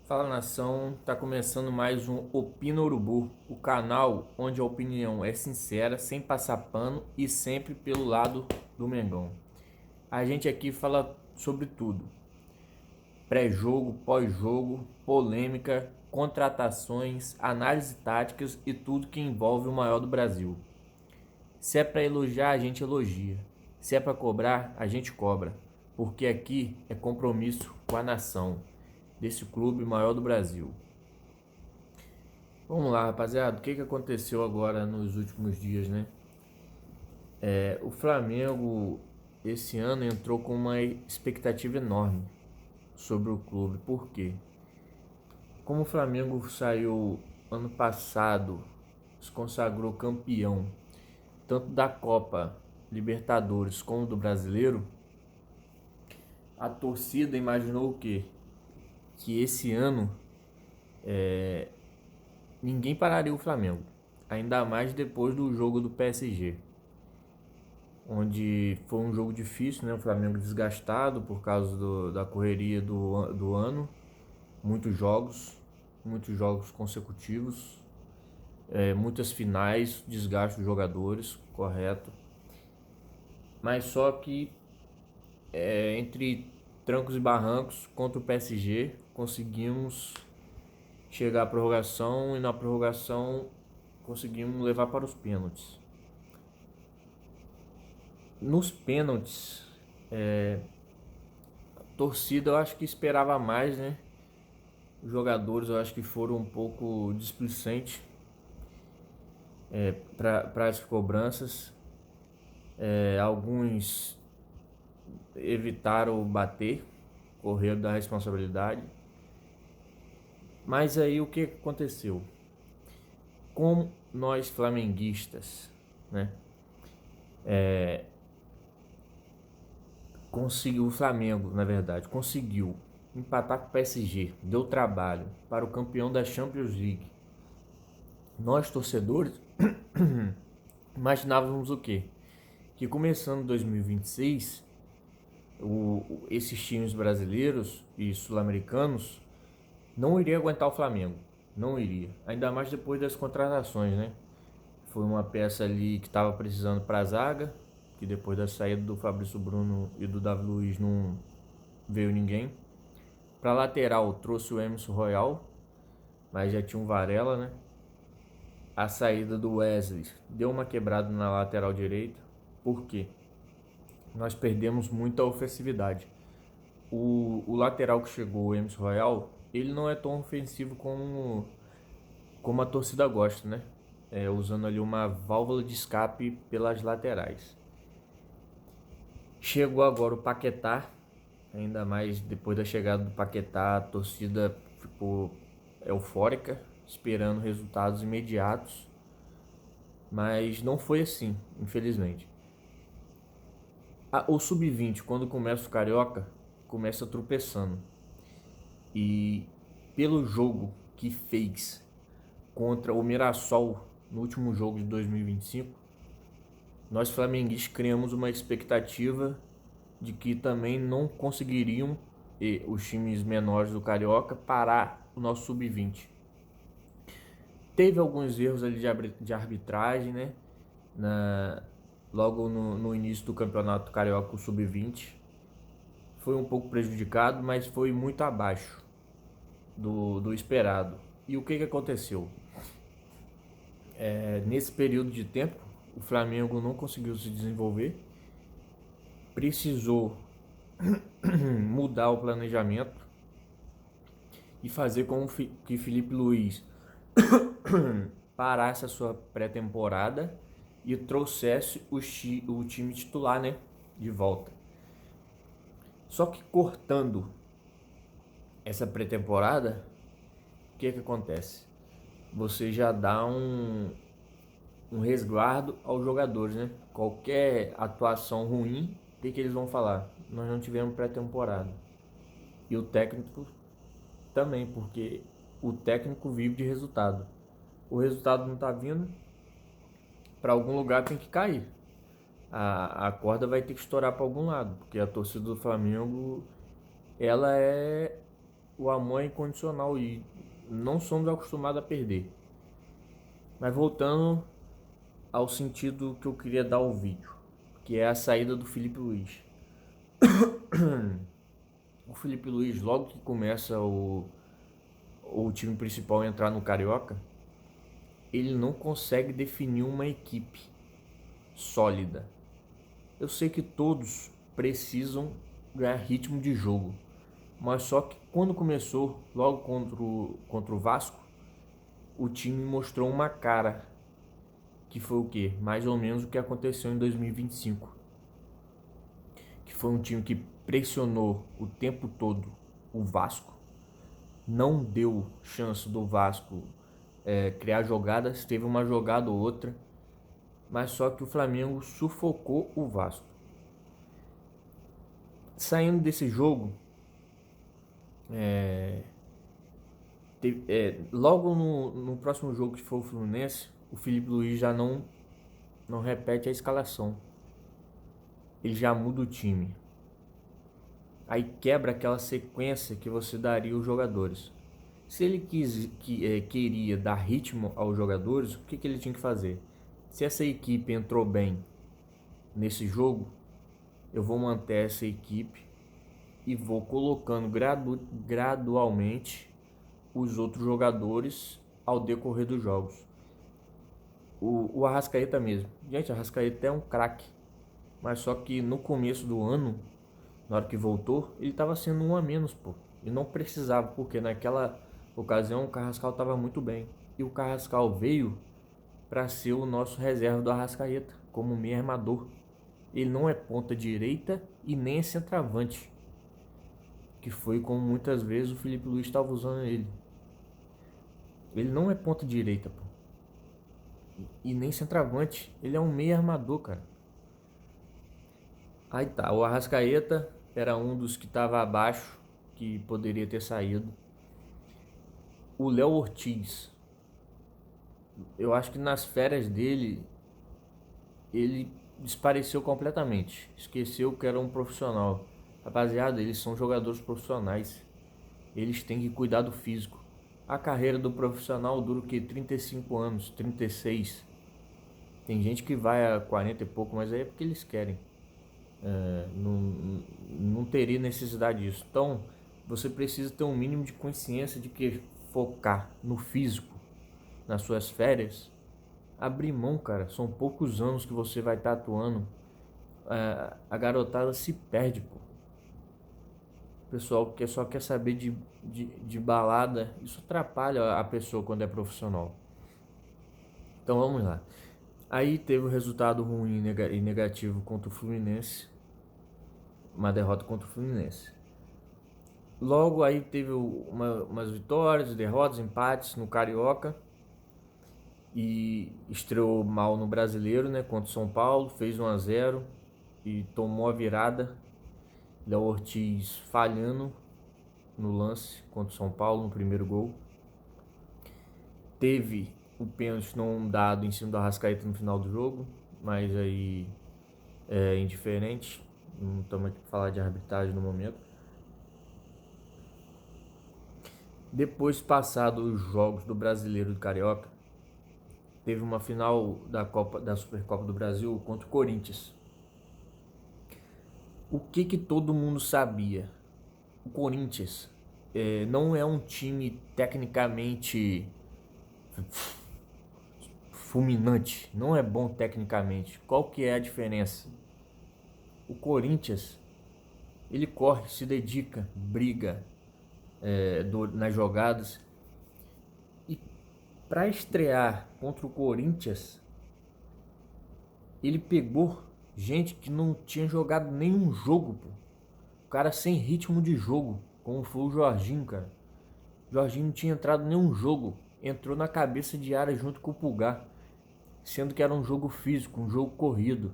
Fala nação, tá começando mais um Opina Urubu, o canal onde a opinião é sincera, sem passar pano e sempre pelo lado do Mengão. A gente aqui fala sobre tudo: pré-jogo, pós-jogo, polêmica, contratações, análise táticas e tudo que envolve o maior do Brasil. Se é para elogiar, a gente elogia. Se é para cobrar, a gente cobra, porque aqui é compromisso com a nação desse clube maior do Brasil. Vamos lá, rapaziada. O que aconteceu agora nos últimos dias, né? O Flamengo esse ano entrou com uma expectativa enorme sobre o clube. Por quê? Como o Flamengo saiu ano passado, se consagrou campeão tanto da Copa Libertadores como do Brasileiro, a torcida imaginou o quê? Que esse ano ninguém pararia o Flamengo. Ainda mais depois do jogo do PSG. Onde foi um jogo difícil, né? O Flamengo desgastado por causa da correria do ano, muitos jogos consecutivos, muitas finais, desgaste dos jogadores, correto. Mas só que entre trancos e barrancos contra o PSG conseguimos chegar à prorrogação e na prorrogação conseguimos levar para os pênaltis. Nos pênaltis, a torcida eu acho que esperava mais, né? Os jogadores eu acho que foram um pouco displicentes para as cobranças. Alguns evitaram bater, correram da responsabilidade. Mas aí o que aconteceu? Como nós flamenguistas, né? O Flamengo, na verdade, conseguiu empatar com o PSG, deu trabalho para o campeão da Champions League. Nós, torcedores, imaginávamos o quê? Que começando 2026, esses times brasileiros e sul-americanos não iriam aguentar o Flamengo. Não iria. Ainda mais depois das contratações, né? Foi uma peça ali que estava precisando para a zaga, que depois da saída do Fabrício Bruno e do Davi Luiz não veio ninguém. Para lateral trouxe o Emerson Royal, mas já tinha um Varela, né? A saída do Wesley deu uma quebrada na lateral direita. Por quê? Nós perdemos muita ofensividade. O lateral que chegou, o Emerson Royal, ele não é tão ofensivo como a torcida gosta, né? Usando ali uma válvula de escape pelas laterais. Chegou agora o Paquetá, ainda mais depois da chegada do Paquetá, a torcida ficou eufórica, esperando resultados imediatos, mas não foi assim, infelizmente. O Sub-20, quando começa o Carioca, começa tropeçando. E pelo jogo que fez contra o Mirassol no último jogo de 2025, nós flamenguistas criamos uma expectativa de que também não conseguiriam os times menores do Carioca parar o nosso Sub-20. Teve alguns erros ali de arbitragem, né? Logo no início do campeonato carioca, o sub-20 foi um pouco prejudicado, mas foi muito abaixo do esperado. E o que aconteceu? Nesse período de tempo, o Flamengo não conseguiu se desenvolver, precisou mudar o planejamento e fazer com que Felipe Luiz parasse a sua pré-temporada e trouxesse o time titular, né, de volta. Só que cortando essa pré-temporada, o que acontece? Você já dá um resguardo aos jogadores, né? Qualquer atuação ruim, o que eles vão falar? Nós não tivemos pré-temporada. E o técnico também, porque o técnico vive de resultado. O resultado não tá vindo, para algum lugar tem que cair. A corda vai ter que estourar para algum lado, porque a torcida do Flamengo, ela é o amor é incondicional e não somos acostumados a perder. Mas voltando ao sentido que eu queria dar ao vídeo, que é a saída do Felipe Luiz. O Felipe Luiz, logo que começa o time principal a entrar no Carioca, ele não consegue definir uma equipe sólida. Eu sei que todos precisam ganhar ritmo de jogo, mas só que quando começou, logo contra o Vasco, o time mostrou uma cara, que foi o quê? Mais ou menos o que aconteceu em 2025. Que foi um time que pressionou o tempo todo o Vasco, não deu chance do Vasco criar jogadas, teve uma jogada ou outra, mas só que o Flamengo sufocou o Vasco. Saindo desse jogo, logo no próximo jogo que for o Fluminense, o Felipe Luiz já não repete a escalação. Ele já muda o time. Aí quebra aquela sequência que você daria aos jogadores. Se ele queria dar ritmo aos jogadores, o que ele tinha que fazer? Se essa equipe entrou bem nesse jogo, eu vou manter essa equipe e vou colocando gradualmente os outros jogadores ao decorrer dos jogos. O Arrascaeta mesmo. Gente, o Arrascaeta é um craque. Mas só que no começo do ano, na hora que voltou, ele estava sendo um a menos, pô. E não precisava, porque naquela ocasião o Carrascal estava muito bem. E o Carrascal veio para ser o nosso reserva do Arrascaeta, como meio armador. Ele não é ponta direita e nem é centroavante, que foi como muitas vezes o Felipe Luiz estava usando ele. Ele não é ponta direita, pô. E nem centroavante. Ele é um meio armador, cara. Aí tá, o Arrascaeta era um dos que estava abaixo, que poderia ter saído. O Léo Ortiz, eu acho que nas férias dele, ele desapareceu completamente. Esqueceu que era um profissional. Rapaziada, eles são jogadores profissionais. Eles têm que cuidar do físico. A carreira do profissional dura o que? 35 anos, 36. Tem gente que vai a 40 e pouco, mas aí é porque eles querem. Não teria necessidade disso. Então, você precisa ter um mínimo de consciência de que focar no físico nas suas férias, abrir mão, cara. São poucos anos que você vai estar atuando. A garotada se perde, pô. O pessoal que só quer saber de balada, isso atrapalha a pessoa quando é profissional. Então vamos lá. Aí teve o resultado ruim e negativo contra o Fluminense. Uma derrota contra o Fluminense. Logo aí teve umas vitórias, derrotas, empates no Carioca. E estreou mal no Brasileiro, né? Contra o São Paulo, fez 1-0 e tomou a virada. Léo Ortiz falhando no lance contra o São Paulo, no primeiro gol. Teve o pênalti não dado em cima do Arrascaeta no final do jogo, mas aí é indiferente. Não estamos aqui para falar de arbitragem no momento. Depois passado os jogos do Brasileiro e do Carioca, teve uma final da Supercopa do Brasil contra o Corinthians. O que todo mundo sabia? O Corinthians não é um time tecnicamente fulminante, não é bom tecnicamente. Qual que é a diferença? O Corinthians, ele corre, se dedica, briga nas jogadas. E para estrear contra o Corinthians, ele pegou gente que não tinha jogado nenhum jogo, pô. O cara sem ritmo de jogo, como foi o Jorginho, cara. O Jorginho não tinha entrado em nenhum jogo. Entrou na cabeça de área junto com o Pulgar. Sendo que era um jogo físico, um jogo corrido.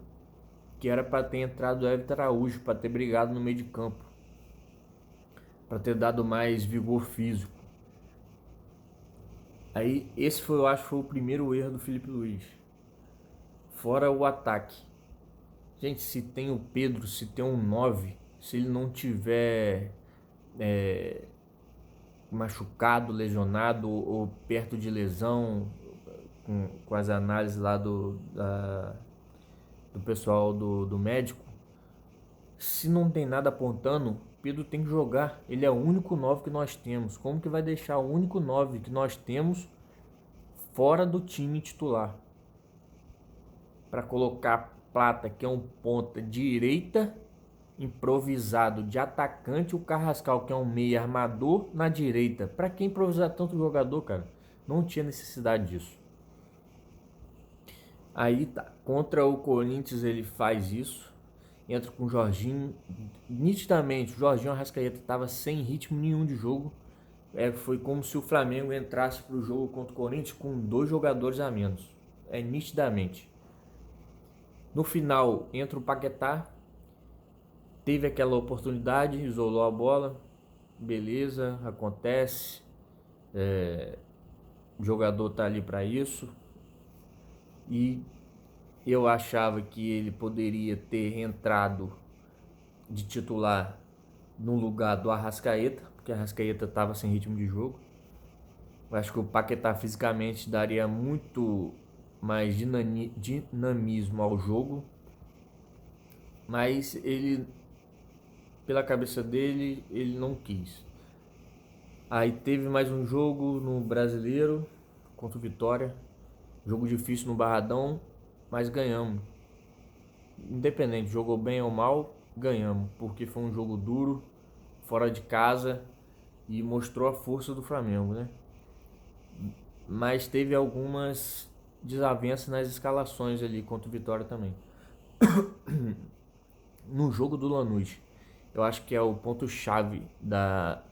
Que era para ter entrado o Everton Araújo, para ter brigado no meio de campo. Para ter dado mais vigor físico. Aí esse foi, eu acho, foi o primeiro erro do Felipe Luiz. Fora o ataque. Gente, se tem o Pedro, se tem um 9, se ele não tiver machucado, lesionado ou perto de lesão, com as análises lá do pessoal do médico. Se não tem nada apontando, Pedro tem que jogar. Ele é o único 9 que nós temos. Como que vai deixar o único 9 que nós temos fora do time titular? Para colocar Plata, que é um ponta direita, improvisado de atacante, o Carrascal, que é um meia armador, na direita. Para que improvisar tanto jogador, cara? Não tinha necessidade disso. Aí tá, contra o Corinthians ele faz isso, entra com o Jorginho, nitidamente o Jorginho Arrascaeta estava sem ritmo nenhum de jogo. Foi como se o Flamengo entrasse para o jogo contra o Corinthians com 2 jogadores a menos, nitidamente. No final entra o Paquetá, teve aquela oportunidade, isolou a bola, beleza, acontece, o jogador tá ali para isso. E eu achava que ele poderia ter entrado de titular no lugar do Arrascaeta, porque o Arrascaeta estava sem ritmo de jogo. Eu acho que o Paquetá fisicamente daria muito mais dinamismo ao jogo, mas ele, pela cabeça dele, ele não quis. Aí teve mais um jogo no Brasileiro contra o Vitória, jogo difícil no Barradão, mas ganhamos. Independente, jogou bem ou mal, ganhamos, porque foi um jogo duro, fora de casa, e mostrou a força do Flamengo, né? Mas teve algumas desavenças nas escalações ali contra o Vitória também. No jogo do Lanús, eu acho que é o ponto-chave da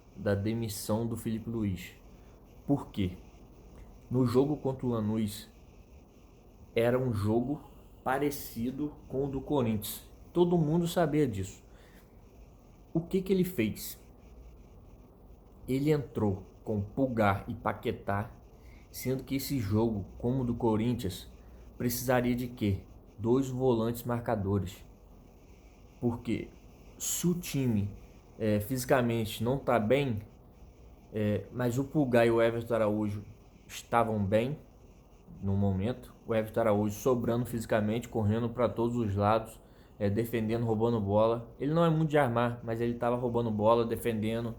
demissão do Felipe Luiz. Por quê? No jogo contra o Lanús, era um jogo parecido com o do Corinthians. Todo mundo sabia disso. O que ele fez? Ele entrou com Pulgar e Paquetá, sendo que esse jogo, como o do Corinthians, precisaria de quê? 2 volantes marcadores. Porque se o time fisicamente não está bem, mas o Pulgar e o Everton Araújo estavam bem no momento, o Everton Araújo sobrando fisicamente, correndo para todos os lados, defendendo, roubando bola. Ele não é muito de armar, mas ele estava roubando bola, defendendo,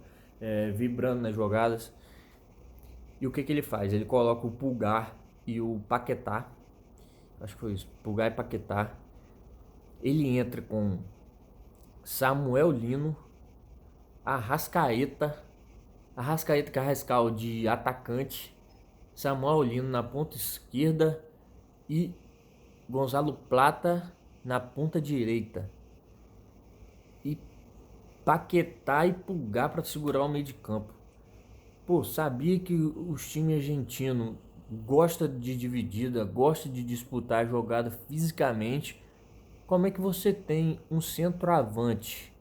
vibrando nas jogadas. E o que ele faz? Ele coloca o Pulgar e o Paquetá, acho que foi isso, Pulgar e Paquetá. Ele entra com Samuel Lino, Arrascaeta Carrascal de atacante, Samuel Lino na ponta esquerda e Gonzalo Plata na ponta direita. E Paquetá e Pulgar para segurar o meio de campo. Pô, sabia que os times argentinos gosta de dividida, gosta de disputar a jogada fisicamente. Como é que você tem um centroavante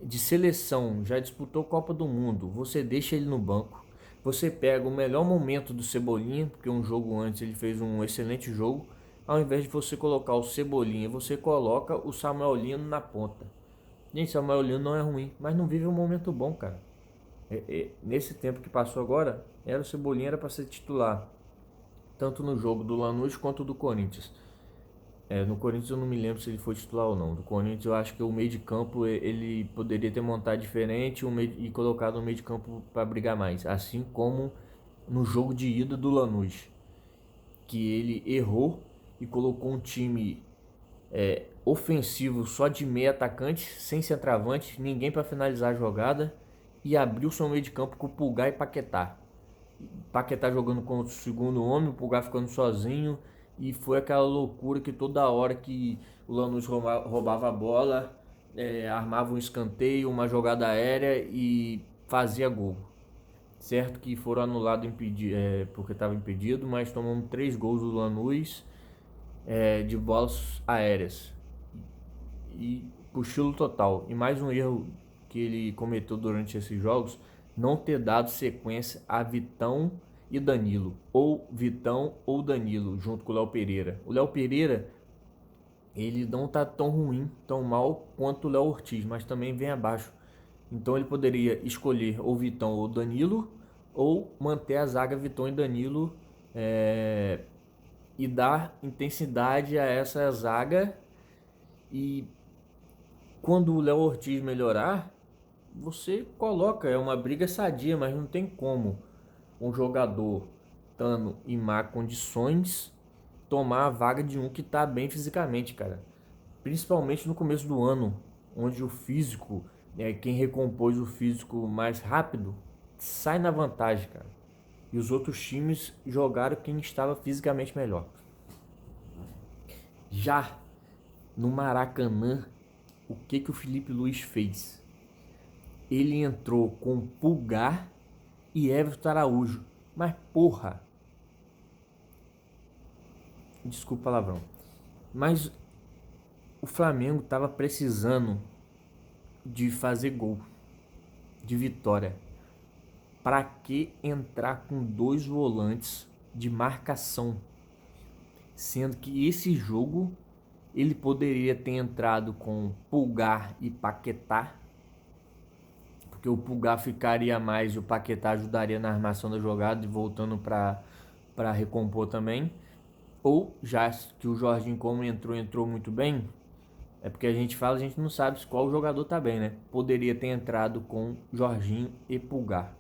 de seleção, já disputou Copa do Mundo, você deixa ele no banco, você pega o melhor momento do Cebolinha, porque um jogo antes ele fez um excelente jogo, ao invés de você colocar o Cebolinha, você coloca o Samuel Lino na ponta. Gente, Samuel Lino não é ruim, mas não vive um momento bom, cara. Nesse tempo que passou agora, o Cebolinha era para ser titular, tanto no jogo do Lanús quanto do Corinthians. No Corinthians eu não me lembro se ele foi titular ou não. Do Corinthians eu acho que o meio de campo ele poderia ter montado diferente e colocado o meio de campo para brigar mais. Assim como no jogo de ida do Lanús, que ele errou e colocou um time ofensivo só de meio atacante, sem centroavante, ninguém para finalizar a jogada, e abriu seu meio de campo com o Pulgar e Paquetá. Paquetá jogando contra o segundo homem, o Pulgar ficando sozinho, e foi aquela loucura que toda hora que o Lanús roubava a bola, armava um escanteio, uma jogada aérea e fazia gol. Certo que foram anulados porque estava impedido, mas tomamos 3 gols do Lanús de bolas aéreas. E cochilo total. E mais um erro que ele cometeu durante esses jogos, não ter dado sequência a Vitão e Danilo, ou Vitão ou Danilo, junto com o Léo Pereira. O Léo Pereira, ele não tá tão ruim, tão mal quanto o Léo Ortiz, mas também vem abaixo. Então ele poderia escolher ou Vitão ou Danilo, ou manter a zaga Vitão e Danilo e dar intensidade a essa zaga. E quando o Léo Ortiz melhorar, você coloca, é uma briga sadia, mas não tem como um jogador estando em má condições tomar a vaga de um que está bem fisicamente, cara. Principalmente no começo do ano, onde o físico, quem recompôs o físico mais rápido, sai na vantagem, cara. E os outros times jogaram quem estava fisicamente melhor. Já no Maracanã, o que o Felipe Luiz fez? Ele entrou com Pulgar e Everton Araújo. Mas porra, desculpa o palavrão, mas o Flamengo tava precisando de fazer gol, de vitória. Para que entrar com 2 volantes de marcação? Sendo que esse jogo ele poderia ter entrado com Pulgar e Paquetá, porque o Pulgar ficaria mais e o Paquetá ajudaria na armação da jogada e voltando para recompor também. Ou já que o Jorginho, como entrou muito bem, é porque a gente não sabe qual jogador tá bem, né? Poderia ter entrado com Jorginho e Pulgar,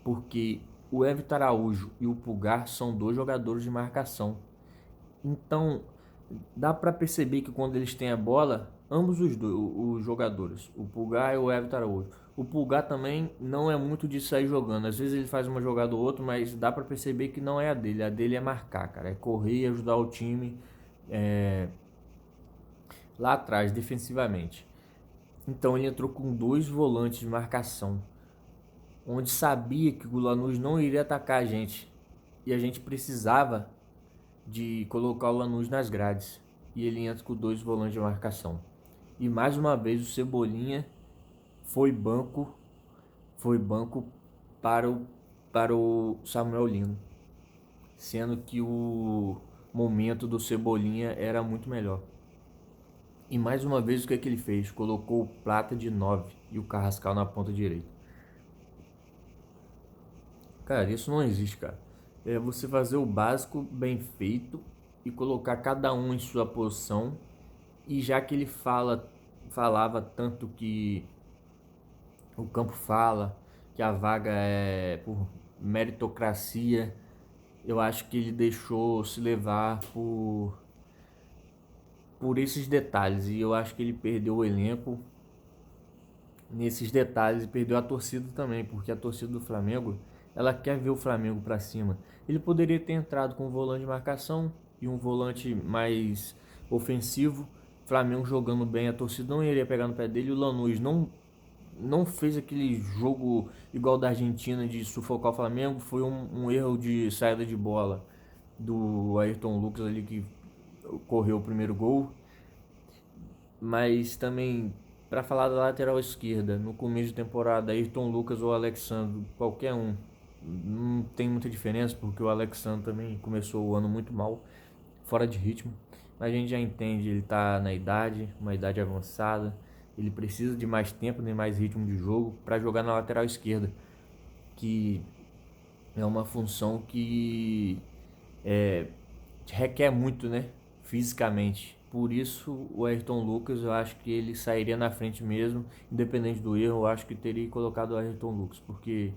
porque o Everton Araújo e o Pulgar são 2 jogadores de marcação. Então dá para perceber que quando eles têm a bola, ambos os jogadores, o Pulgar e o Everton Araújo. O Pulgar também não é muito de sair jogando. Às vezes ele faz uma jogada ou outra, mas dá para perceber que não é a dele. A dele é marcar, cara. É correr e ajudar o time lá atrás, defensivamente. Então ele entrou com 2 volantes de marcação, onde sabia que o Lanús não iria atacar a gente. E a gente precisava de colocar o Lanús nas grades. E ele entra com 2 volantes de marcação. E mais uma vez o Cebolinha foi banco para o Samuel Lino, sendo que o momento do Cebolinha era muito melhor. E mais uma vez o que ele fez? Colocou o Plata de 9 e o Carrascal na ponta direita. Cara, isso não existe, cara. É você fazer o básico bem feito e colocar cada um em sua posição. E já que ele falava tanto que o campo fala que a vaga é por meritocracia, eu acho que ele deixou se levar por esses detalhes. E eu acho que ele perdeu o elenco nesses detalhes e perdeu a torcida também, porque a torcida do Flamengo, ela quer ver o Flamengo para cima. Ele poderia ter entrado com um volante de marcação e um volante mais ofensivo. Flamengo jogando bem, a torcida não iria pegar no pé dele. O Lanús não fez aquele jogo igual da Argentina de sufocar o Flamengo. Foi um erro de saída de bola do Ayrton Lucas ali que correu o primeiro gol. Mas também, para falar da lateral esquerda, no começo de temporada, Ayrton Lucas ou Alexandre, qualquer um, não tem muita diferença, porque o Alexandre também começou o ano muito mal, fora de ritmo. Mas a gente já entende, ele está na idade, uma idade avançada, ele precisa de mais tempo, nem mais ritmo de jogo para jogar na lateral esquerda, que é uma função que requer muito, né, fisicamente. Por isso, o Ayrton Lucas, eu acho que ele sairia na frente mesmo, independente do erro. Eu acho que teria colocado o Ayrton Lucas, porque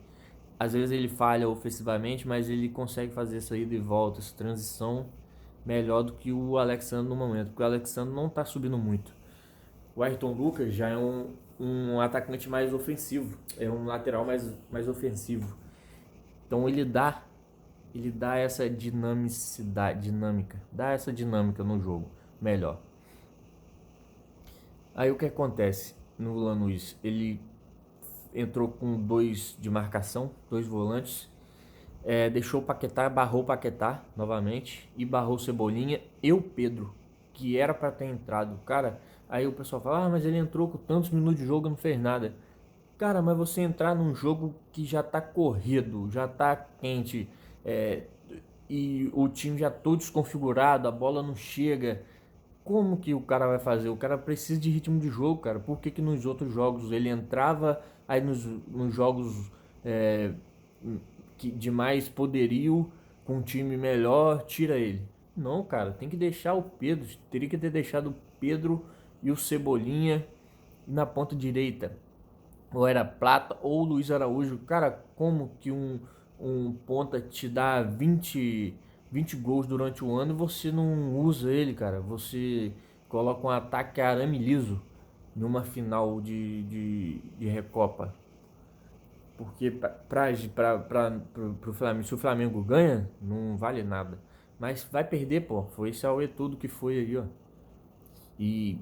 às vezes ele falha ofensivamente, mas ele consegue fazer essa ida e volta, essa transição melhor do que o Alexandre no momento, porque o Alexandre não está subindo muito. O Ayrton Lucas já é um atacante mais ofensivo, é um lateral mais ofensivo. Então ele dá essa dinâmica, dá essa dinâmica no jogo melhor. Aí o que acontece no Lanús? Ele entrou com 2 de marcação, 2 volantes, deixou o Paquetá, barrou o Paquetá novamente e barrou o Cebolinha e o Pedro, que era para ter entrado. Cara, aí o pessoal fala, mas ele entrou com tantos minutos de jogo e não fez nada. Cara, mas você entrar num jogo que já tá corrido, já tá quente, e o time já todo desconfigurado, a bola não chega, como que o cara vai fazer? O cara precisa de ritmo de jogo, cara. Por que que nos outros jogos ele entrava, aí nos jogos é, de mais poderio, com um time melhor, tira ele? Não, cara, tem que deixar o Pedro. Teria que ter deixado o Pedro e o Cebolinha na ponta direita. Ou era Plata ou Luiz Araújo. Cara, como que um ponta te dá 20 gols durante o ano e você não usa ele, cara? Você coloca um ataque arame liso numa final de Recopa. Porque pro Flamengo, se o Flamengo ganha, não vale nada. Mas vai perder, pô. Foi esse Aue tudo que foi aí, ó. E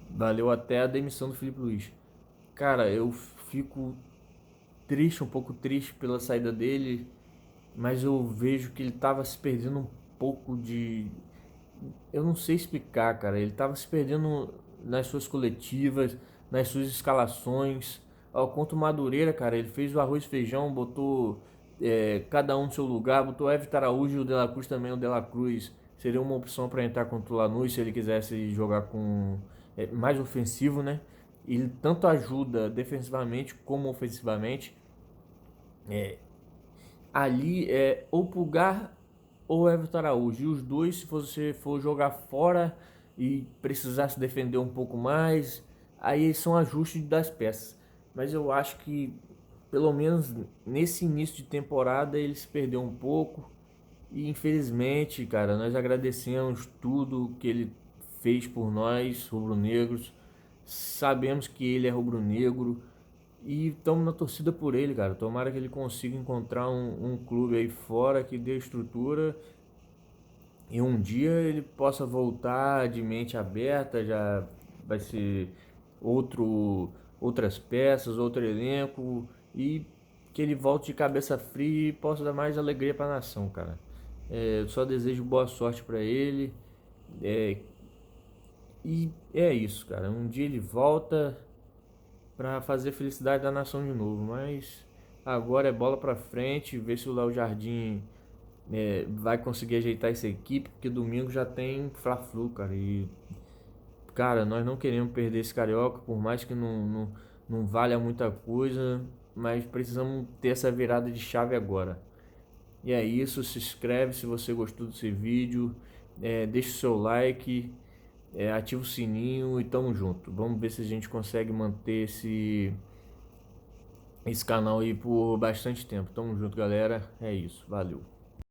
valeu até a demissão do Felipe Luiz. Cara, eu fico triste, um pouco triste pela saída dele, mas eu vejo que ele tava se perdendo um pouco de. Eu não sei explicar, cara. Ele tava se perdendo nas suas coletivas, nas suas escalações. Ó, contra o Madureira, cara, ele fez o arroz e feijão, botou cada um no seu lugar, botou o Everton Araújo e o De La Cruz também. O De La Cruz seria uma opção para entrar contra o Lanús se ele quisesse jogar com mais ofensivo, né? Ele tanto ajuda defensivamente como ofensivamente. É, ali é ou Pulgar ou Everton Araújo. E os dois, se você for jogar fora e precisar se defender um pouco mais, aí são ajustes das peças. Mas eu acho que, pelo menos nesse início de temporada, ele se perdeu um pouco. E infelizmente, cara, nós agradecemos tudo que ele fez por nós, rubro-negros. Sabemos que ele é rubro-negro e estamos na torcida por ele, cara. Tomara que ele consiga encontrar um clube aí fora que dê estrutura e um dia ele possa voltar de mente aberta. Já vai ser outras peças, outro elenco, e que ele volte de cabeça fria e possa dar mais alegria para a nação, cara. Eu só desejo boa sorte para ele. É, e é isso, cara. Um dia ele volta para fazer a felicidade da nação de novo. Mas agora é bola para frente, ver se o Léo Jardim vai conseguir ajeitar essa equipe, porque domingo já tem Fla-Flu, cara. E, cara, nós não queremos perder esse Carioca, por mais que não valha muita coisa, mas precisamos ter essa virada de chave agora. E é isso, se inscreve se você gostou desse vídeo, deixa o seu like, ativa o sininho e tamo junto. Vamos ver se a gente consegue manter esse canal aí por bastante tempo. Tamo junto, galera. É isso, valeu.